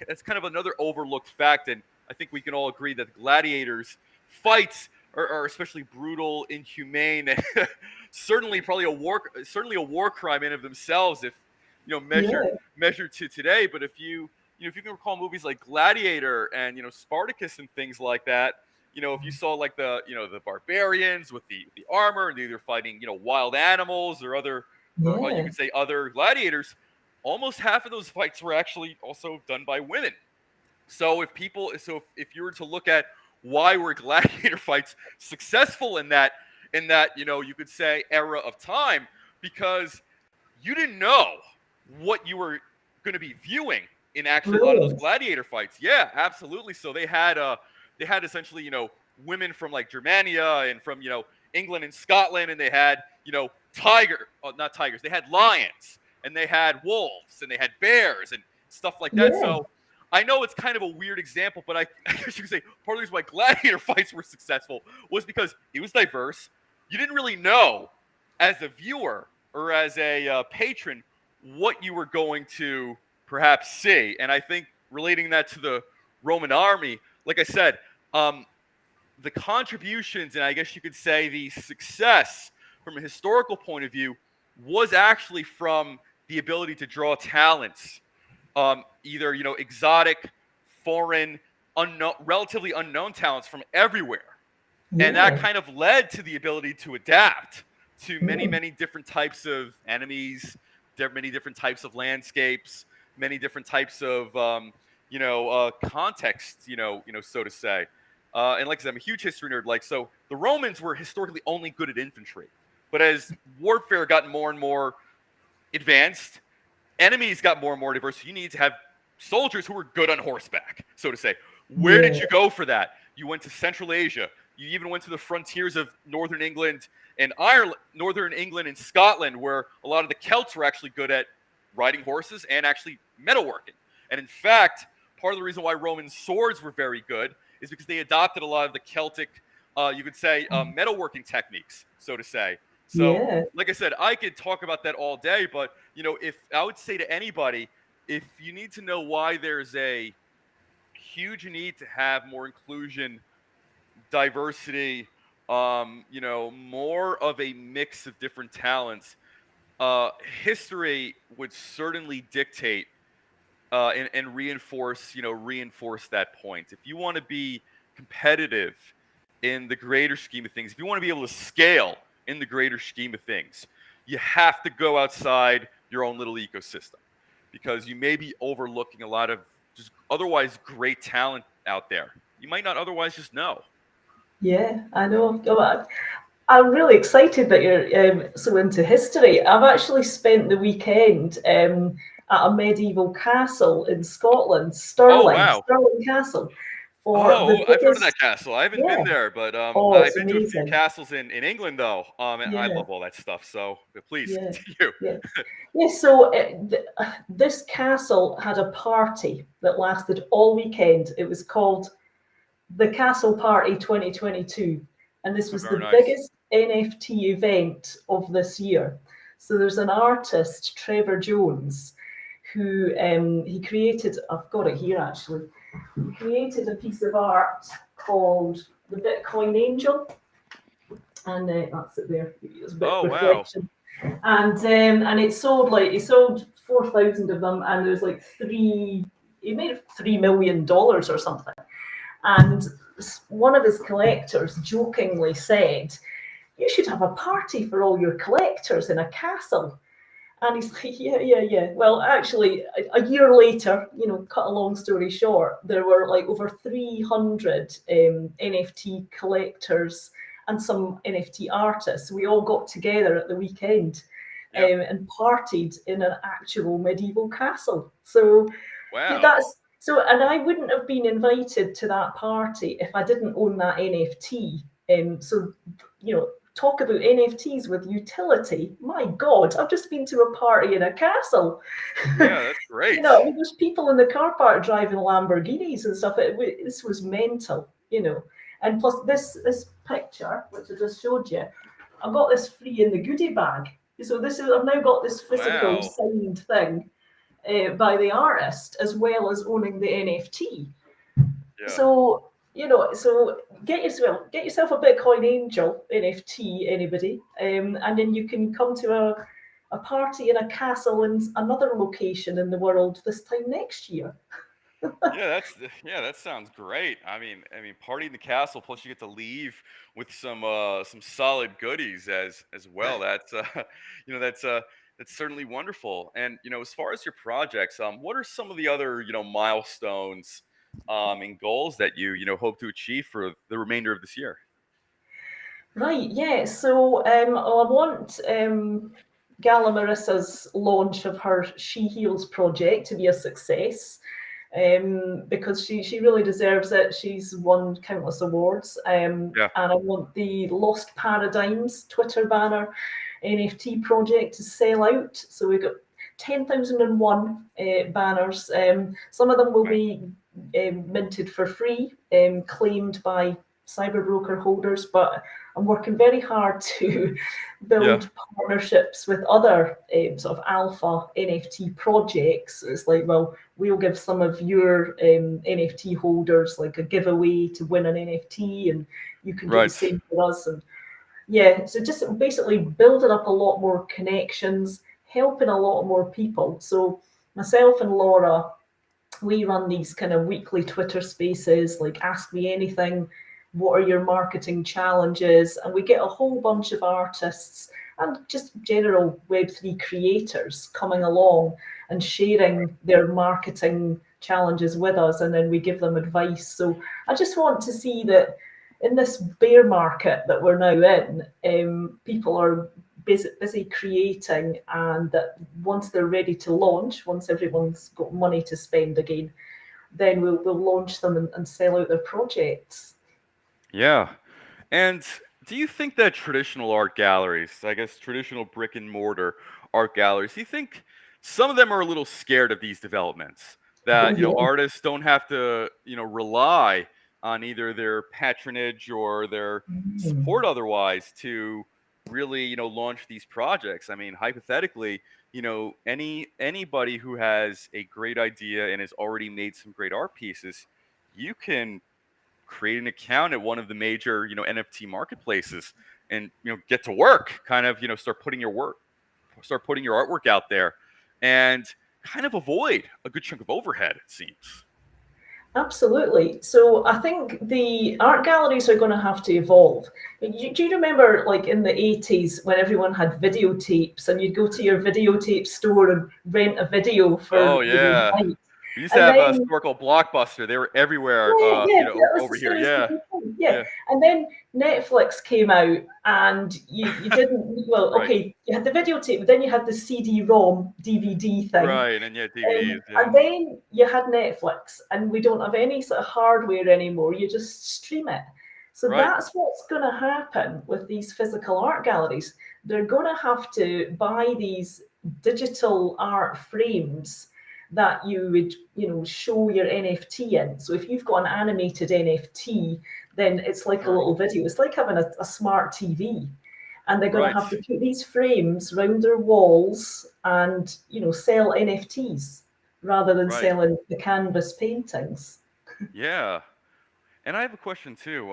that's kind of another overlooked fact, and I think we can all agree that gladiators fights are especially brutal, inhumane, and certainly a war crime in of themselves if yeah, measured to today. But if you can recall movies like Gladiator and Spartacus and things like that, if you saw like the barbarians with the armor and they're either fighting wild animals or other or you yeah, could say other gladiators, almost half of those fights were actually also done by women. So if you were to look at why were gladiator fights successful in that you could say era of time, because you didn't know what you were going to be viewing in actually a lot of those Brilliant. gladiator fights. Yeah, absolutely. So they had essentially women from like Germania and from England and Scotland, and they had not tigers, they had lions and they had wolves and they had bears and stuff like that. Yeah. So I know it's kind of a weird example, but I guess you could say part of the reason why gladiator fights were successful was because it was diverse. You didn't really know as a viewer or as a patron what you were going to perhaps see. And I think relating that to the Roman army, like I said, the contributions and I guess you could say the success from a historical point of view was actually from the ability to draw talents, either exotic, foreign, relatively unknown talents from everywhere, and that Yeah. kind of led to the ability to adapt to many Mm. many different types of enemies, many different types of landscapes, many different types of context, so to say. And like I said, I'm a huge history nerd. Like, so the Romans were historically only good at infantry, but as warfare got more and more advanced, enemies got more and more diverse. So you need to have soldiers who were good on horseback, so to say. Where did Yeah. you go for that? You went to Central Asia. You even went to the frontiers of northern England and Ireland, northern England and Scotland, where a lot of the Celts were actually good at riding horses and actually metalworking. And in fact, part of the reason why Roman swords were very good is because they adopted a lot of the Celtic, you could say, metalworking techniques, so to say. So, Yeah. like I said, I could talk about that all day, but if I would say to anybody, if you need to know why there's a huge need to have more inclusion, diversity, more of a mix of different talents, uh, history would certainly dictate and reinforce that point. If you want to be competitive in the greater scheme of things, if you want to be able to scale in the greater scheme of things, you have to go outside your own little ecosystem, because you may be overlooking a lot of just otherwise great talent out there. You might not otherwise just know. Yeah. I know. I'm really excited that you're so into history. I've actually spent the weekend at a medieval castle in Scotland, Oh Stirling, wow. Stirling Castle, for the Oh, I've heard of that biggest. castle. I haven't been Yeah. there, but Oh, I've it's been to a few amazing. castles in England though. And I Yeah. love all that stuff. So please Yeah. continue. Yeah. Yeah. So this castle had a party that lasted all weekend. It was called the Castle Party 2022, and this was Very the nice. biggest NFT event of this year. So there's an artist, Trevor Jones, who he created. I've got it here actually. He created a piece of art called the Bitcoin Angel, and that's it there. It's a bit Oh wow. reflection, and it sold 4,000 of them, and there's like three. He made $3 million or something. And one of his collectors jokingly said, "You should have a party for all your collectors in a castle." And he's like, "Yeah, yeah, yeah." Well, actually, a year later, cut a long story short, there were like over 300 NFT collectors and some NFT artists. We all got together at the weekend Yep. and partied in an actual medieval castle. So yeah, Wow. that's so, and I wouldn't have been invited to that party if I didn't own that NFT. So, talk about NFTs with utility. My God, I've just been to a party in a castle. Yeah, that's great. There's people in the car park driving Lamborghinis and stuff. This was mental. And plus, this picture, which I just showed you, I got this free in the goodie bag. So I've now got this physical Wow. signed thing by the artist as well as owning the NFT. Yeah. So get yourself a Bitcoin Angel NFT, anybody, and then you can come to a party in a castle in another location in the world this time next year. Yeah, that sounds great. I mean, party in the castle. Plus, you get to leave with some solid goodies as well. That's That's certainly wonderful. And as far as your projects, what are some of the other milestones and goals that you hope to achieve for the remainder of this year? Right, yeah. So I want Gala Marissa's launch of her She Heals project to be a success, because she really deserves it. She's won countless awards. Yeah. And I want the Lost Paradigms Twitter banner NFT project to sell out. So we've got 10,001 banners. Some of them will Right. be minted for free, claimed by cyber broker holders, but I'm working very hard to Yeah. build partnerships with other sort of alpha NFT projects. It's like, well, we'll give some of your NFT holders like a giveaway to win an NFT, and you can do the Right. same for us. And yeah, so just basically building up a lot more connections, helping a lot more people. So myself and Laura, we run these kind of weekly Twitter spaces, like Ask Me Anything, what are your marketing challenges? And we get a whole bunch of artists and just general Web3 creators coming along and sharing their marketing challenges with us, and then we give them advice. So I just want to see that in this bear market that we're now in, people are busy creating, and that once they're ready to launch, once everyone's got money to spend again, then we'll launch them and sell out their projects. Yeah. And do you think that traditional art galleries, I guess traditional brick and mortar art galleries, do you think some of them are a little scared of these developments? Oh That, yeah. artists don't have to, rely on either their patronage or their Mm. support otherwise to really, launch these projects. I mean, hypothetically, anybody who has a great idea and has already made some great art pieces, you can create an account at one of the major NFT marketplaces and get to work, kind of start putting your artwork out there, and kind of avoid a good chunk of overhead, it seems. Absolutely. So I think the art galleries are going to have to evolve. Do you remember, like in the 80s, when everyone had videotapes and you'd go to your videotape store and rent a video Oh for yeah, a night? we used to And have a then store called Blockbuster. They were everywhere, yeah, yeah, that was over the here. same as Yeah. the UK. Yeah, Yeah. and then Netflix came out, and you didn't. Well, Right. okay, you had the videotape, but then you had the CD-ROM DVD thing, Right. And yeah, DVDs. Yeah. and then you had Netflix, and we don't have any sort of hardware anymore. You just stream it. So Right. that's what's going to happen with these physical art galleries. They're going to have to buy these digital art frames that you would, show your NFT in. So if you've got an animated NFT, then it's like a Sure. little video. It's like having a smart TV, and they're going to Right. have to put these frames around their walls and sell NFTs rather than Right. selling the canvas paintings. Yeah. And I have a question too.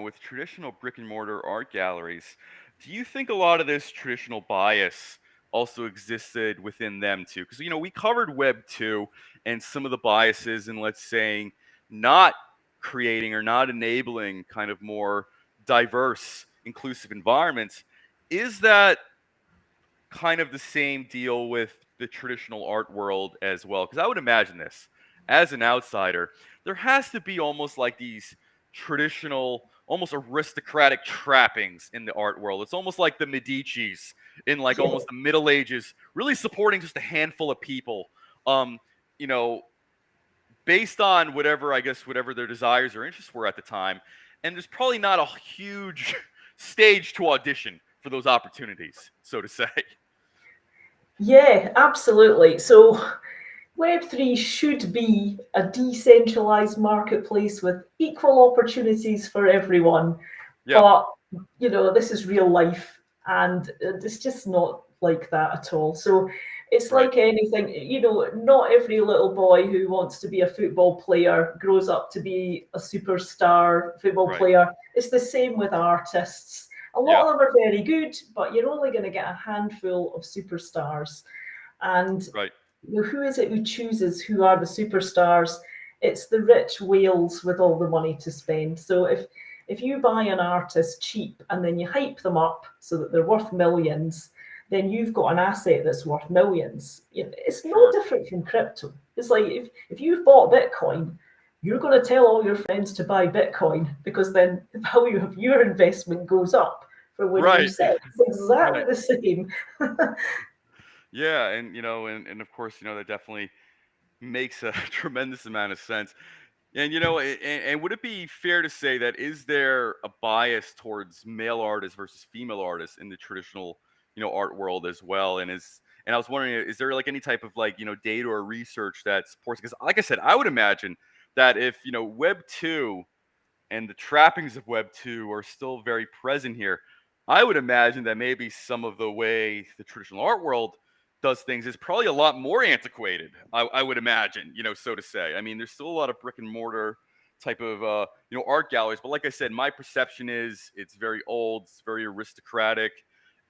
With traditional brick and mortar art galleries, do you think a lot of this traditional bias also existed within them too? Because we covered Web 2 and some of the biases in, let's say, not creating or not enabling kind of more diverse, inclusive environments. Is that kind of the same deal with the traditional art world as well? Because I would imagine this as an outsider, there has to be almost like these traditional, almost aristocratic trappings in the art world. It's almost like the Medici's in like Yeah. almost the Middle Ages, really supporting just a handful of people. Um, you know, Based on whatever, I guess, whatever their desires or interests were at the time. And there's probably not a huge stage to audition for those opportunities, so to say. Yeah, absolutely. So Web3 should be a decentralized marketplace with equal opportunities for everyone. Yeah. But, this is real life, and it's just not like that at all. So it's Right. like anything, not every little boy who wants to be a football player grows up to be a superstar football Right. player. It's the same with artists. A Yeah. lot of them are very good, but you're only going to get a handful of superstars. And Right. who is it who chooses who are the superstars? It's the rich whales with all the money to spend. So if you buy an artist cheap and then you hype them up so that they're worth millions, then you've got an asset that's worth millions. It's no Sure. different from crypto. It's like if you've bought Bitcoin, you're going to tell all your friends to buy Bitcoin because then the value of your investment goes up for when you Right. sell. It's exactly Right. the same. Yeah, and and of course, that definitely makes a tremendous amount of sense. And and would it be fair to say that is there a bias towards male artists versus female artists in the traditional, art world as well? And I was wondering, is there like any type of like, data or research that supports? Because like I said, I would imagine that if Web 2 and the trappings of Web 2 are still very present here, I would imagine that maybe some of the way the traditional art world does things is probably a lot more antiquated. I would imagine, so to say. I mean, there's still a lot of brick and mortar type of art galleries, but like I said, my perception is it's very old, it's very aristocratic.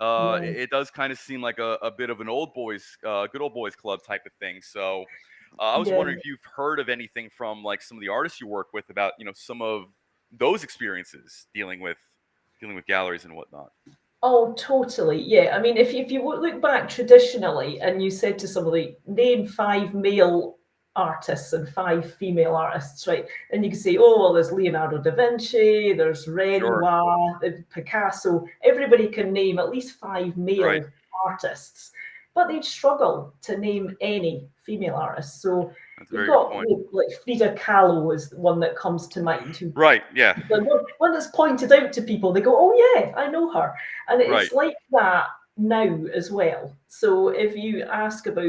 Yeah, It does kind of seem like a bit of an good old boys club type of thing. So I was yeah. wondering if you've heard of anything from like some of the artists you work with about some of those experiences dealing with galleries and whatnot. Oh, totally. Yeah. I mean, if you look back traditionally and you said to somebody, name five male artists and five female artists, right? And you can say, oh, well, there's Leonardo da Vinci, there's Sure. Renoir, Picasso. Everybody can name at least five Right. male artists, but they'd struggle to name any female artists. So That's a you've very good got point. like Frida Kahlo is one that comes to mind, who Right. Yeah. when it's pointed out to people, they go, "Oh yeah, I know her," and Right. it's like that now as well. So if you ask about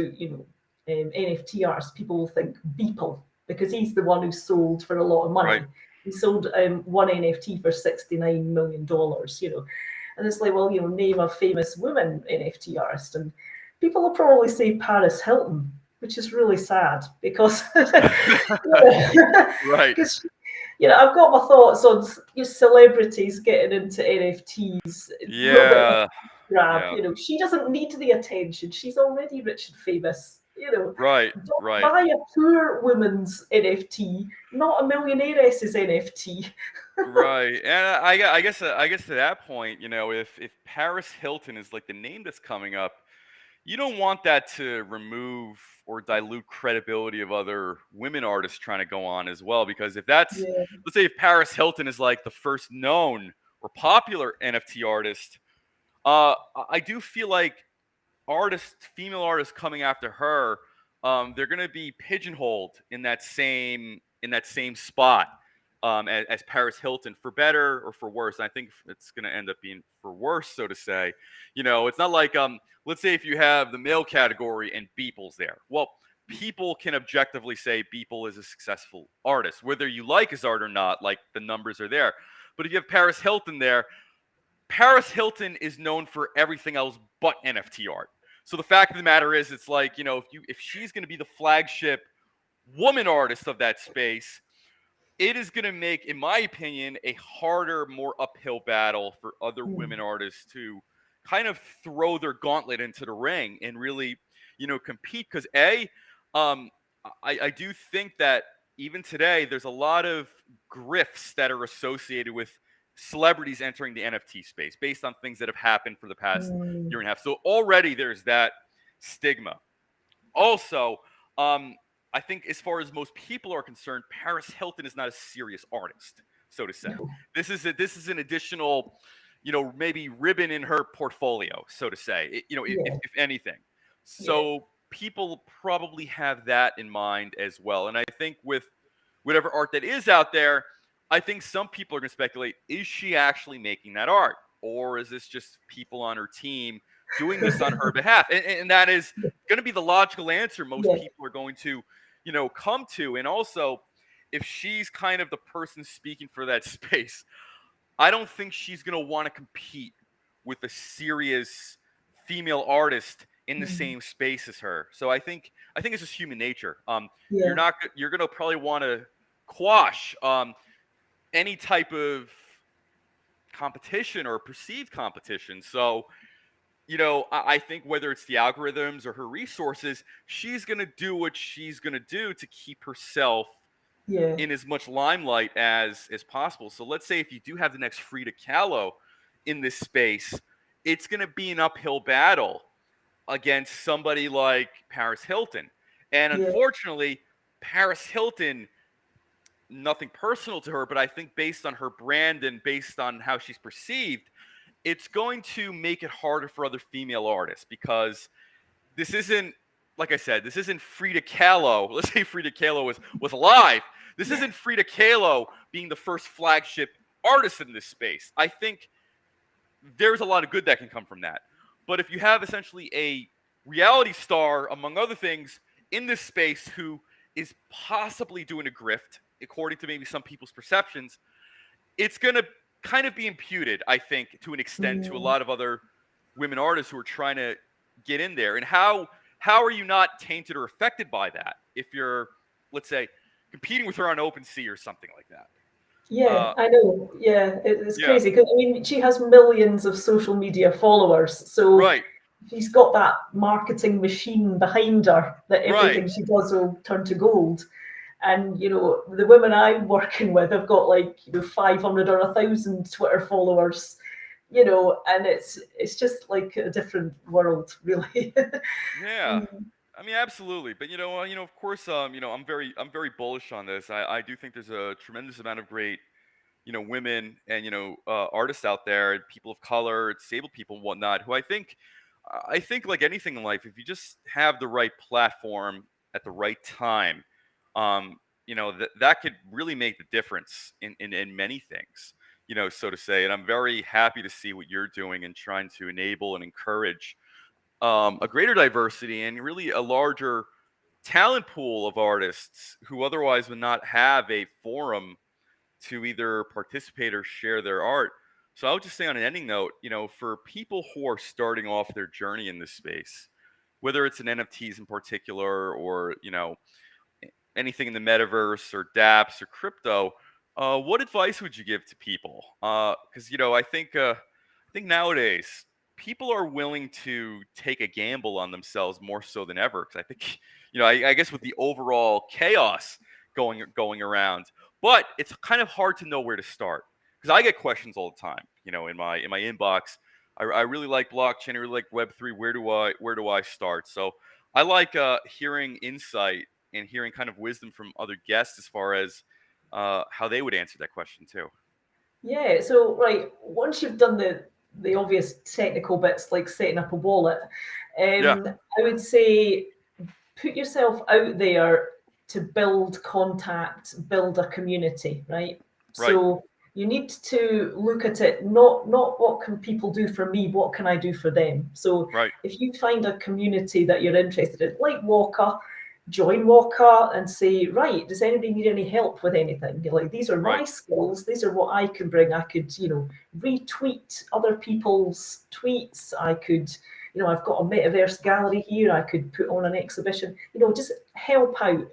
NFT artists, people will think Beeple because he's the one who sold for a lot of Right. money. He sold one NFT for $69 million. And it's like, well, name a famous woman NFT artist, and people will probably say Paris Hilton, which is really sad because Right. because I've got my thoughts on celebrities getting into NFTs. It's a little bit of Yeah. a grab. Yeah. She doesn't need the attention. She's already rich and famous. Right. Don't Right. buy a poor woman's NFT, not a millionaire's NFT. Right. And I guess to that point, if Paris Hilton is like the name that's coming up, you don't want that to remove or dilute credibility of other women artists trying to go on as well. Because if that's, Yeah. let's say, if Paris Hilton is like the first known or popular NFT artist, I do feel like female artists coming after her, they're going to be pigeonholed in that same spot as Paris Hilton, for better or for worse. And I think it's going to end up being for worse, so to say. It's not like let's say if you have the male category and Beeple's there. Well, people can objectively say Beeple is a successful artist, whether you like his art or not. Like the numbers are there. But if you have Paris Hilton there, Paris Hilton is known for everything else but NFT art. So the fact of the matter is, it's like if she's going to be the flagship woman artist of that space, it is going to make, in my opinion, a harder, more uphill battle for other Mm, women artists to kind of throw their gauntlet into the ring and really, compete. Because um, I do think that even today, there's a lot of grifts that are associated with celebrities entering the NFT space based on things that have happened for the past mm, year and a half. So already there's that stigma. Also, I think as far as most people are concerned, Paris Hilton is not a serious artist, so to say. no. This is an additional, maybe ribbon in her portfolio, so to say. Yeah. If anything. Yeah. So people probably have that in mind as well. And I think with whatever art that is out there, I think some people are going to speculate: is she actually making that art, or is this just people on her team doing this on her behalf? And that is going to be the logical answer most Yeah. people are going to, come to. And also, if she's kind of the person speaking for that space, I don't think she's going to want to compete with a serious female artist in the Mm, same space as her. So I think it's just human nature. yeah. You're going to probably want to quash any type of competition or perceived competition. So I think whether it's the algorithms or her resources, she's going to do what she's going to do to keep herself Yeah. in as much limelight as possible. So let's say if you do have the next Frida Kahlo in this space, it's going to be an uphill battle against somebody like Paris Hilton. And Yeah. unfortunately, Paris Hilton, nothing personal to her, but I think based on her brand and based on how she's perceived, it's going to make it harder for other female artists because this isn't, like I said, this isn't Frida Kahlo. Let's say Frida Kahlo was alive. This isn't Frida Kahlo being the first flagship artist in this space. I think there's a lot of good that can come from that. But if you have essentially a reality star, among other things, in this space who is possibly doing a grift, according to maybe some people's perceptions, it's going to kind of be imputed, I think, to an extent to a Mm. lot of other women artists who are trying to get in there. And how are you not tainted or affected by that if you're, let's say, competing with her on OpenSea or something like that? Yeah, Uh, I know. Yeah, it's yeah, crazy because I mean, she has millions of social media followers, so right, she's got that marketing machine behind her that right, everything she does will turn to gold. And the women I'm working with have got like 500 or 1,000 Twitter followers, and it's just like a different world, really. yeah. Mm. I mean, absolutely. But of course, I'm very bullish on this. I do think there's a tremendous amount of great women and artists out there, and people of color, disabled people, and whatnot, who I think like anything in life, if you just have the right platform at the right time, that could really make the difference in many things, so to say. And I'm very happy to see what you're doing and trying to enable and encourage a greater diversity and really a larger talent pool of artists who otherwise would not have a forum to either participate or share their art. So I would just say on an ending note, for people who are starting off their journey in this space, whether it's in NFTs in particular or, anything in the metaverse or dApps or crypto, what advice would you give to people? Because I think nowadays people are willing to take a gamble on themselves more so than ever. Because I think I guess with the overall chaos going around, but it's kind of hard to know where to start because I get questions all the time. In my inbox. I really like blockchain. I really like Web3. Where do I start? So I like hearing insight and hearing kind of wisdom from other guests as far as how they would answer that question too. Yeah, so right, once you've done the obvious technical bits like setting up a wallet, Yeah, I would say put yourself out there to build contact, build a community, right? right, So you need to look at it not what can people do for me, what can I do for them. So right, if you find a community that you're interested in, like Walker, join Walker and say, right, does anybody need any help with anything? You're like, these are right, my skills, these are what I can bring. I could, retweet other people's tweets. I could, I've got a metaverse gallery here. I could put on an exhibition, just help out.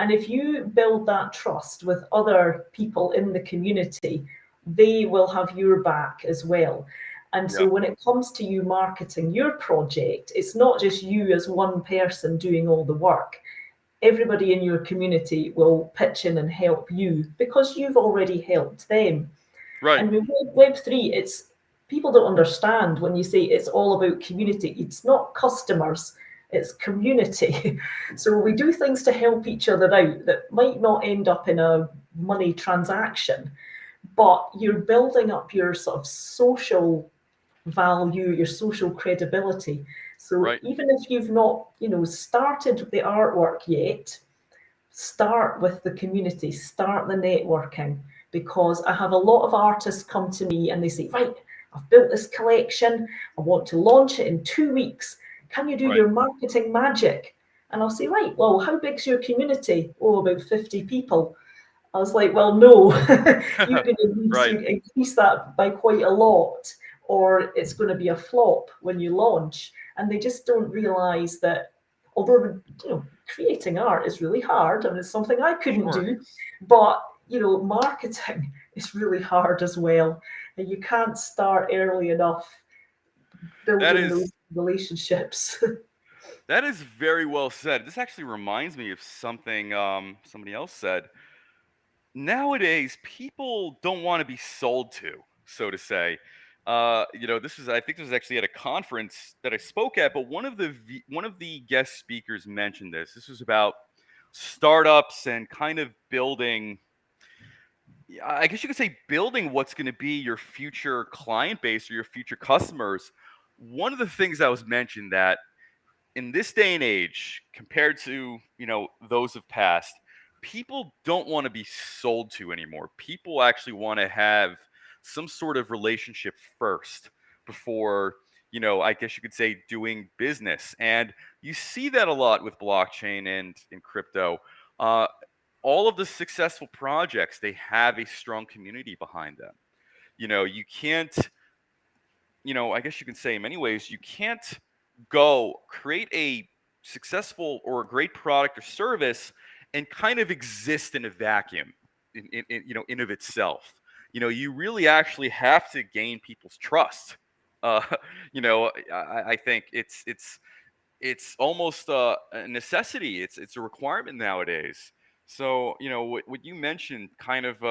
And if you build that trust with other people in the community, they will have your back as well. And yeah, so when it comes to you marketing your project, it's not just you as one person doing all the work. Everybody in your community will pitch in and help you because you've already helped them. right, And with Web3, it's people don't understand when you say it's all about community. It's not customers, it's community. So we do things to help each other out that might not end up in a money transaction, but you're building up your sort of social value, your social credibility. So right, even if you've not, started the artwork yet, start with the community, start the networking, because I have a lot of artists come to me and they say, right, I've built this collection, I want to launch it in 2 weeks. Can you do right, your marketing magic? And I'll say, right, well, how big's your community? Oh, about 50 people. I was like, well, no, you're going to need right, to increase that by quite a lot, or it's going to be a flop when you launch. And they just don't realize that although creating art is really hard and it's something I couldn't sure. do, but marketing is really hard as well. And you can't start early enough That building those is relationships. that is very well said. This actually reminds me of something somebody else said. Nowadays, people don't want to be sold to, so to say. I think this was actually at a conference that I spoke at, but one of the guest speakers mentioned this. This was about startups and kind of building, yeah, I guess you could say building what's going to be your future client base or your future customers. One of the things that was mentioned that in this day and age, compared to those of past, people don't want to be sold to anymore. People actually want to have some sort of relationship first before I guess you could say doing business. And you see that a lot with blockchain and in crypto. Uh, all of the successful projects, they have a strong community behind them. You can't, I guess you can say in many ways, you can't go create a successful or a great product or service and kind of exist in a vacuum in of itself. You really actually have to gain people's trust. Uh, I think it's almost a necessity. It's a requirement nowadays. So what you mentioned kind of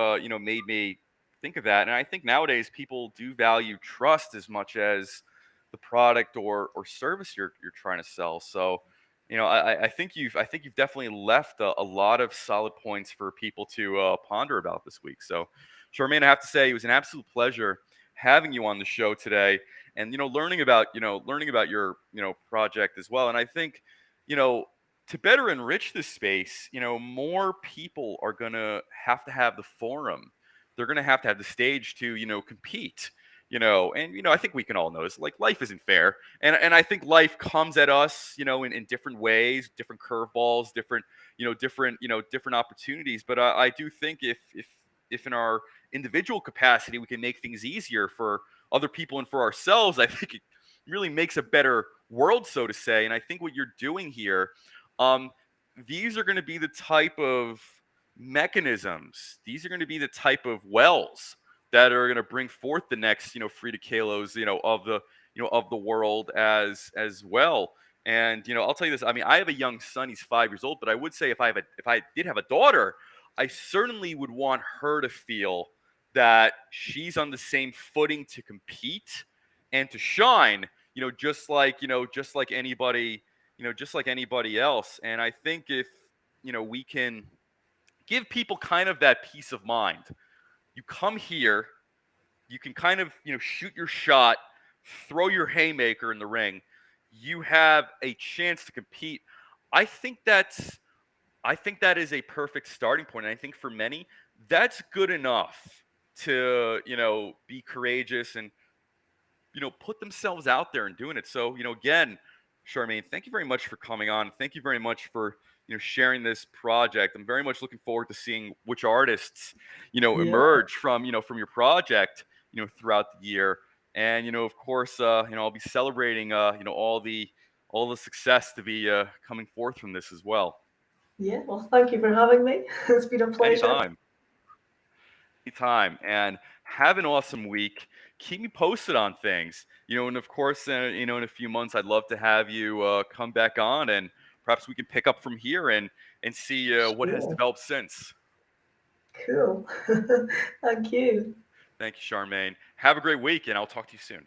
made me think of that, and I think nowadays people do value trust as much as the product or service you're trying to sell. So I think you've definitely left a lot of solid points for people to ponder about this week. So Charmaine, I have to say it was an absolute pleasure having you on the show today and learning about your project as well. And I think you know to better enrich this space, more people are going to have the forum. They're going to have the stage to compete. And I think we can all know this. Like, life isn't fair, and I think life comes at us in different ways, different curveballs, different opportunities. But I do think if in our individual capacity we can make things easier for other people and for ourselves, I think it really makes a better world, so to say. And I think what you're doing here, um, these are going to be the type of mechanisms, these are going to be the type of wells that are going to bring forth the next, Frida Kahlos, of the world as well. And I'll tell you this. I mean, I have a young son; he's 5 years old. But I would say if I did have a daughter, I certainly would want her to feel that she's on the same footing to compete and to shine, just like anybody, just like anybody else. And I think if, we can give people kind of that peace of mind. You come here, you can kind of, shoot your shot, throw your haymaker in the ring. You have a chance to compete. I think that's I think that is a perfect starting point. And I think for many, that's good enough to, be courageous and, put themselves out there and doing it. So, again, Charmaine, thank you very much for coming on. Thank you very much for, sharing this project. I'm very much looking forward to seeing which artists, Yeah. emerge from your project, throughout the year. And, of course, I'll be celebrating, all the success to be coming forth from this as well. Yeah. Well, thank you for having me. It's been a pleasure. Anytime, anytime, and have an awesome week. Keep me posted on things, and of course, in a few months, I'd love to have you come back on, and perhaps we can pick up from here and see what has Sure. developed since. Cool. Thank you. Thank you, Charmaine. Have a great week, and I'll talk to you soon.